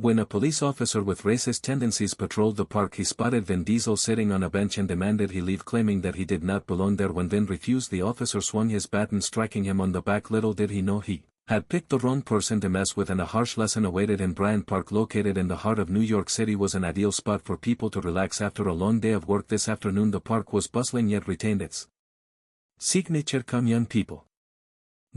When a police officer with racist tendencies patrolled the park, he spotted Vin Diesel sitting on a bench and demanded he leave, claiming that he did not belong there. When Vin refused, the officer swung his baton, striking him on the back. Little did he know he had picked the wrong person to mess with, and a harsh lesson awaited him. Bryant Park, located in the heart of New York City, was an ideal spot for people to relax after a long day of work. This afternoon the park was bustling yet retained its signature calm. Young people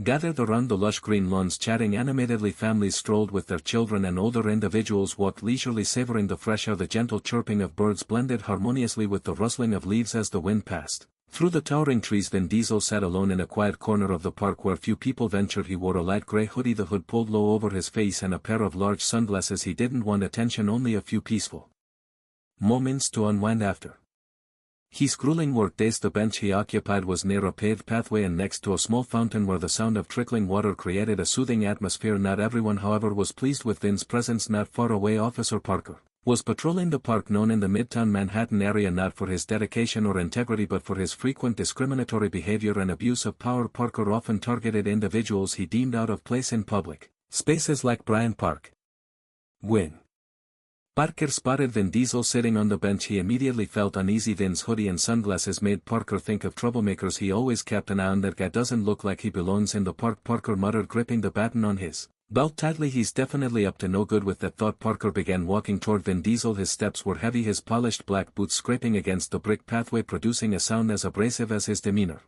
gathered around the lush green lawns chatting animatedly. Families strolled with their children and older individuals walked leisurely, savoring the fresh air. The gentle chirping of birds blended harmoniously with the rustling of leaves as the wind passed through the towering trees. Vin Diesel sat alone in a quiet corner of the park where few people ventured. He wore a light gray hoodie, the hood pulled low over his face, and a pair of large sunglasses. He didn't want attention, only a few peaceful moments to unwind after his grueling work days. The bench he occupied was near a paved pathway and next to a small fountain where the sound of trickling water created a soothing atmosphere. Not everyone, however, was pleased with Vin's presence. Not far away, Officer Parker was patrolling the park known in the Midtown Manhattan area, not for his dedication or integrity but for his frequent discriminatory behavior and abuse of power. Parker often targeted individuals he deemed out of place in public spaces like Bryant Park. When Parker spotted Vin Diesel sitting on the bench, he immediately felt uneasy. Vin's hoodie and sunglasses made Parker think of troublemakers. He always kept an eye on that guy. Doesn't look like he belongs in the park, Parker muttered, gripping the baton on his belt tightly. He's definitely up to no good. With that thought, Parker began walking toward Vin Diesel. His steps were heavy, his polished black boots scraping against the brick pathway producing a sound as abrasive as his demeanor.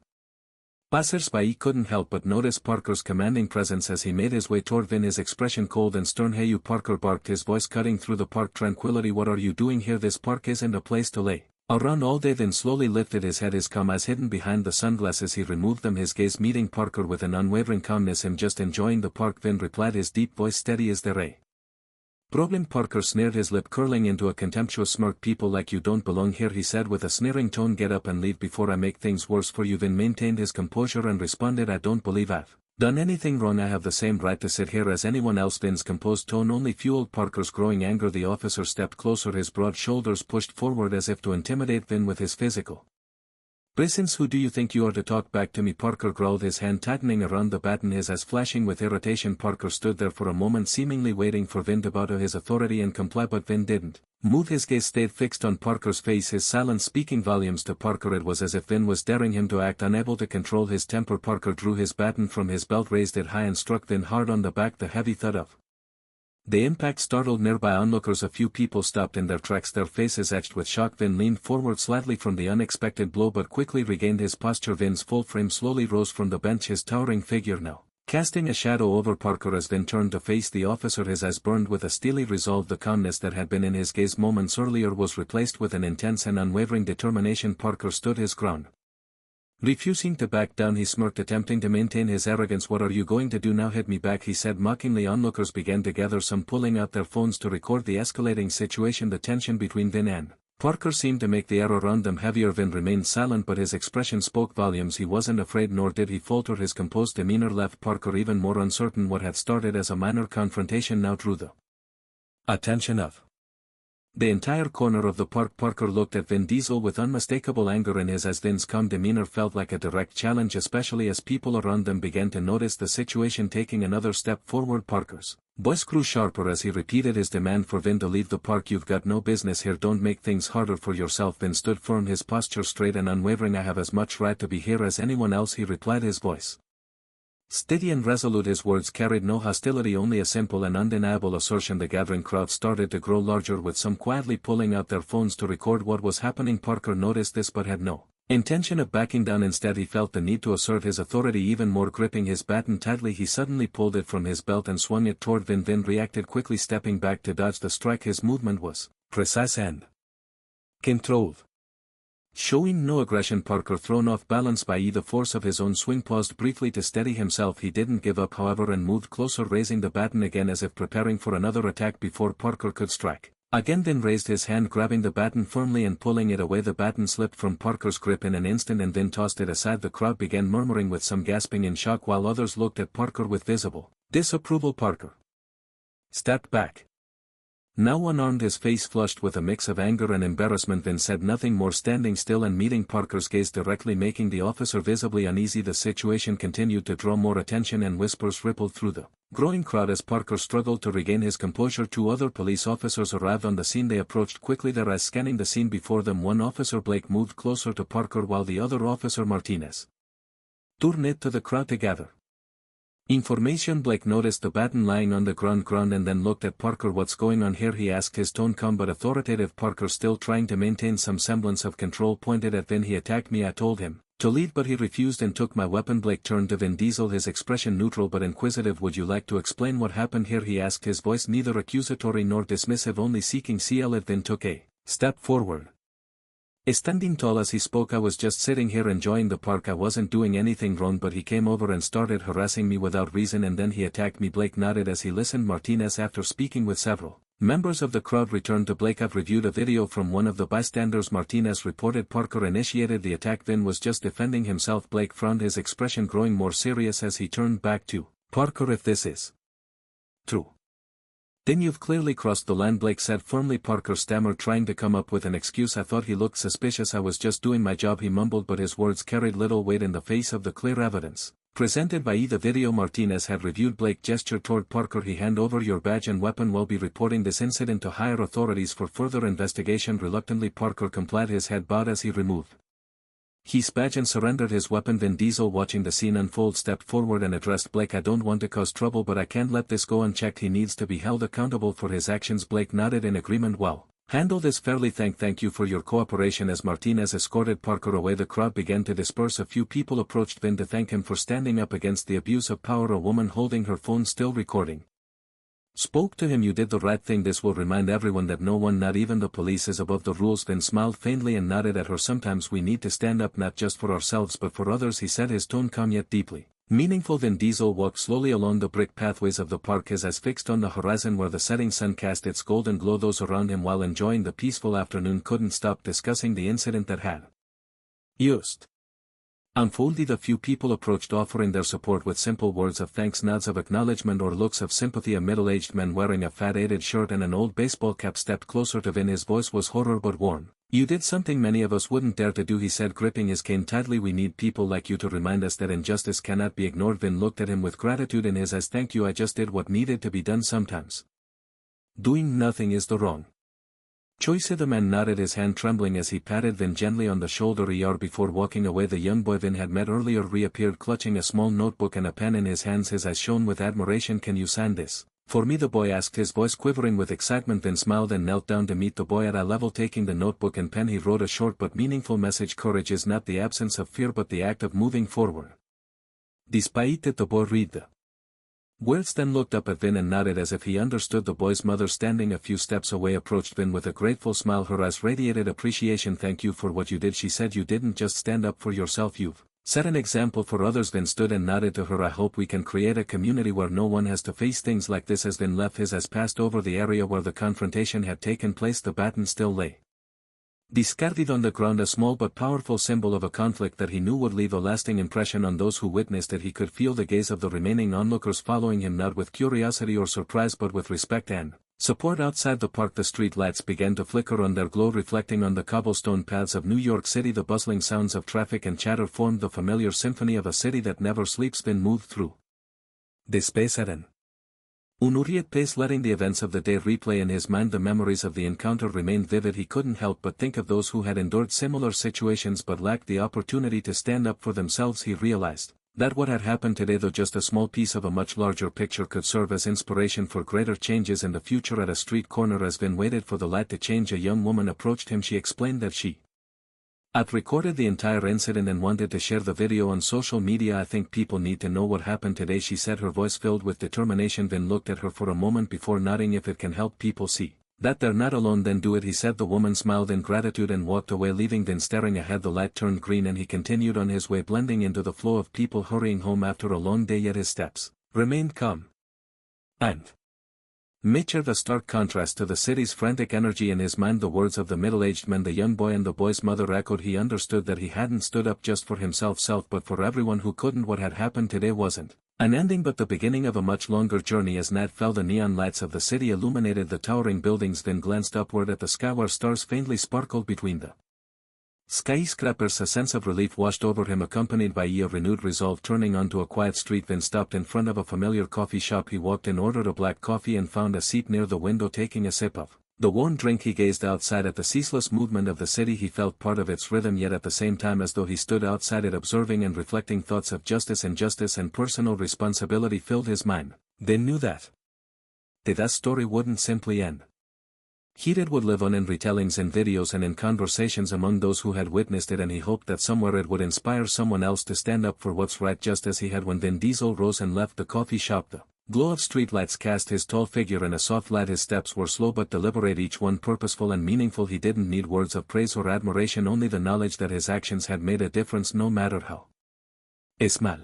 Passers-by couldn't help but notice Parker's commanding presence as he made his way toward Vin, his expression cold and stern. "Hey you," Parker barked, his voice cutting through the park tranquility. "What are you doing here? This park isn't a place to lay around all day." Vin slowly lifted his head, his calm eyes hidden behind the sunglasses. He removed them, his gaze meeting Parker with an unwavering calmness. "I'm just enjoying the park," Vin replied, his deep voice steady. "Is there a problem?" Parker sneered, his lip curling into a contemptuous smirk. "People like you don't belong here," he said with a sneering tone. "Get up and leave before I make things worse for you." Vin maintained his composure and responded, "I don't believe I've done anything wrong. I have the same right to sit here as anyone else." Vin's composed tone only fueled Parker's growing anger. The officer stepped closer, his broad shoulders pushed forward as if to intimidate Vin with his physical presence. "Who do you think you are to talk back to me?" Parker growled, his hand tightening around the baton, his eyes flashing with irritation. Parker stood there for a moment, seemingly waiting for Vin to bow to his authority and comply, but Vin didn't move. His gaze stayed fixed on Parker's face, his silence speaking volumes to Parker. It was as if Vin was daring him to act. Unable to control his temper, Parker drew his baton from his belt, raised it high and struck Vin hard on the back. The heavy thud of the impact startled nearby onlookers. A few people stopped in their tracks, their faces etched with shock. Vin leaned forward slightly from the unexpected blow but quickly regained his posture. Vin's full frame slowly rose from the bench, his towering figure now casting a shadow over Parker. As Vin turned to face the officer, his eyes burned with a steely resolve. The calmness that had been in his gaze moments earlier was replaced with an intense and unwavering determination. Parker stood his ground, refusing to back down. He smirked, attempting to maintain his arrogance. "What are you going to do now? Hit me back," he said mockingly. Onlookers began to gather, some pulling out their phones to record the escalating situation. The tension between Vin and Parker seemed to make the air around them heavier. Vin remained silent, but his expression spoke volumes. He wasn't afraid, nor did he falter. His composed demeanor left Parker even more uncertain. What had started as a minor confrontation now drew the attention of the entire corner of the park. Parker looked at Vin Diesel with unmistakable anger in his eyes. Vin's calm demeanor felt like a direct challenge, especially as people around them began to notice the situation. Taking another step forward, Parker's voice grew sharper as he repeated his demand for Vin to leave the park. "You've got no business here. Don't make things harder for yourself." Vin stood firm, his posture straight and unwavering. "I have as much right to be here as anyone else," he replied, his voice steady and resolute. His words carried no hostility, only a simple and undeniable assertion. The gathering crowd started to grow larger, with some quietly pulling out their phones to record what was happening. Parker noticed this but had no intention of backing down. Instead, he felt the need to assert his authority even more. Gripping his baton tightly, he suddenly pulled it from his belt and swung it toward Vin. Vin reacted quickly, stepping back to dodge the strike. His movement was precise and controlled, showing no aggression. Parker, thrown off balance by the force of his own swing, paused briefly to steady himself. He didn't give up, however, and moved closer, raising the baton again as if preparing for another attack. Before Parker could strike again, Vin raised his hand, grabbing the baton firmly and pulling it away. The baton slipped from Parker's grip in an instant and Vin tossed it aside. The crowd began murmuring, with some gasping in shock, while others looked at Parker with visible disapproval. Parker stepped back, now unarmed, his face flushed with a mix of anger and embarrassment. Vin said nothing more, standing still and meeting Parker's gaze directly, making the officer visibly uneasy. The situation continued to draw more attention and whispers rippled through the Growing crowd. As Parker struggled to regain his composure, two other police officers arrived on the scene. They approached quickly, their eyes scanning the scene before them. One officer, Blake, moved closer to Parker while the other officer, Martinez, turned to the crowd to gather information. Blake noticed the baton lying on the ground and then looked at Parker. "What's going on here?" he asked, his tone calm but authoritative. Parker, still trying to maintain some semblance of control, pointed at Vin. "He attacked me. I told him to leave but he refused and took my weapon." Blake turned to Vin Diesel, his expression neutral but inquisitive. "Would you like to explain what happened here?" he asked, his voice neither accusatory nor dismissive, only seeking CL. Vin took a step forward, standing tall as he spoke. "I was just sitting here enjoying the park. I wasn't doing anything wrong, but he came over and started harassing me without reason and then he attacked me." Blake nodded as he listened. Martinez, after speaking with several members of the crowd, returned to Blake. "I've reviewed a video from one of the bystanders," Martinez reported. "Parker initiated the attack. Vin was just defending himself." Blake frowned, his expression growing more serious as he turned back to Parker. "If this is true, then you've clearly crossed the line," Blake said firmly. Parker stammered, trying to come up with an excuse. "I thought he looked suspicious. I was just doing my job," he mumbled, but his words carried little weight in the face of the clear evidence presented by the video Martinez had reviewed. Blake gestured toward Parker. "He hand over your badge and weapon. We'll be reporting this incident to higher authorities for further investigation." Reluctantly Parker complied, his head bowed as he removed his badge and surrendered his weapon. Vin Diesel, watching the scene unfold, stepped forward and addressed Blake. "I don't want to cause trouble, but I can't let this go unchecked. He needs to be held accountable for his actions." Blake nodded in agreement. "Well handled is fairly. Thank you for your cooperation." As Martinez escorted Parker away, the crowd began to disperse. A few people approached Vin to thank him for standing up against the abuse of power. A woman holding her phone still recording spoke to him. "You did the right thing. This will remind everyone that no one, not even the police, is above the rules." Vin smiled faintly and nodded at her. "Sometimes we need to stand up, not just for ourselves but for others," he said, his tone calm yet deeply meaningful. Vin Diesel walked slowly along the brick pathways of the park, his eyes fixed on the horizon where the setting sun cast its golden glow. Those around him, while enjoying the peaceful afternoon, couldn't stop discussing the incident that had just unfolded. A few people approached, offering their support with simple words of thanks, nods of acknowledgement, or looks of sympathy. A middle-aged man wearing a faded shirt and an old baseball cap stepped closer to Vin. His voice was horror but warm. "You did something many of us wouldn't dare to do," he said, gripping his cane tightly. "We need people like you to remind us that injustice cannot be ignored." Vin looked at him with gratitude in his eyes. "Thank you. I just did what needed to be done. Sometimes doing nothing is the wrong choice." The man nodded, his hand trembling as he patted Vin gently on the shoulder. Before walking away, the young boy Vin had met earlier reappeared, clutching a small notebook and a pen in his hands, his eyes shone with admiration. "Can you sign this for me?" the boy asked, his voice quivering with excitement. Vin smiled and knelt down to meet the boy at eye level. Taking the notebook and pen, he wrote a short but meaningful message. "Courage is not the absence of fear but the act of moving forward." Despite it, the boy read the words, then looked up at Vin and nodded as if he understood. The boy's mother, standing a few steps away, approached Vin with a grateful smile. Her eyes radiated appreciation. "Thank you for what you did," she said. "You didn't just stand up for yourself, you've set an example for others." Vin stood and nodded to her. "I hope we can create a community where no one has to face things like this." As Vin left, his eyes passed over the area where the confrontation had taken place. The baton still lay discarded on the ground, a small but powerful symbol of a conflict that he knew would leave a lasting impression on those who witnessed it. He could feel the gaze of the remaining onlookers following him, not with curiosity or surprise but with respect and support. Outside the park, the street lights began to flicker on their glow, reflecting on the cobblestone paths of New York City. The bustling sounds of traffic and chatter formed the familiar symphony of a city that never sleeps. Vin moved through the space at an unhurried pace, letting the events of the day replay in his mind. The memories of the encounter remained vivid. He couldn't help but think of those who had endured similar situations but lacked the opportunity to stand up for themselves. He realized that what had happened today, though just a small piece of a much larger picture, could serve as inspiration for greater changes in the future. At a street corner, as Vin waited for the light to change, a young woman approached him. She explained that she had recorded the entire incident and wanted to share the video on social media. "I think people need to know what happened today," she said, her voice filled with determination. Vin looked at her for a moment before nodding. "If it can help people see that they're not alone, then do it," he said. The woman smiled in gratitude and walked away, leaving Vin staring ahead. The light turned green and he continued on his way, blending into the flow of people hurrying home after a long day. Yet his steps remained calm and measured, a stark contrast to the city's frantic energy. In his mind, the words of the middle-aged man, the young boy and the boy's mother echoed. He understood that he hadn't stood up just for himself but for everyone who couldn't. What had happened today wasn't an ending but the beginning of a much longer journey. As night fell, the neon lights of the city illuminated the towering buildings. Then glanced upward at the sky where stars faintly sparkled between the Skyscrapers. A sense of relief washed over him, accompanied by a renewed resolve. Turning onto a quiet street, Vin stopped in front of a familiar coffee shop. He walked in, ordered a black coffee and found a seat near the window. Taking a sip of the warm drink, he gazed outside at the ceaseless movement of the city. He felt part of its rhythm, yet at the same time as though he stood outside it, observing and reflecting. Thoughts of justice, injustice and personal responsibility filled his mind. They knew that that story wouldn't simply end. It would live on in retellings, in videos and in conversations among those who had witnessed it, and he hoped that somewhere it would inspire someone else to stand up for what's right, just as he had when Vin Diesel rose and left the coffee shop. The glow of streetlights cast his tall figure in a soft light. His steps were slow but deliberate, each one purposeful and meaningful. He didn't need words of praise or admiration, only the knowledge that his actions had made a difference, no matter how small.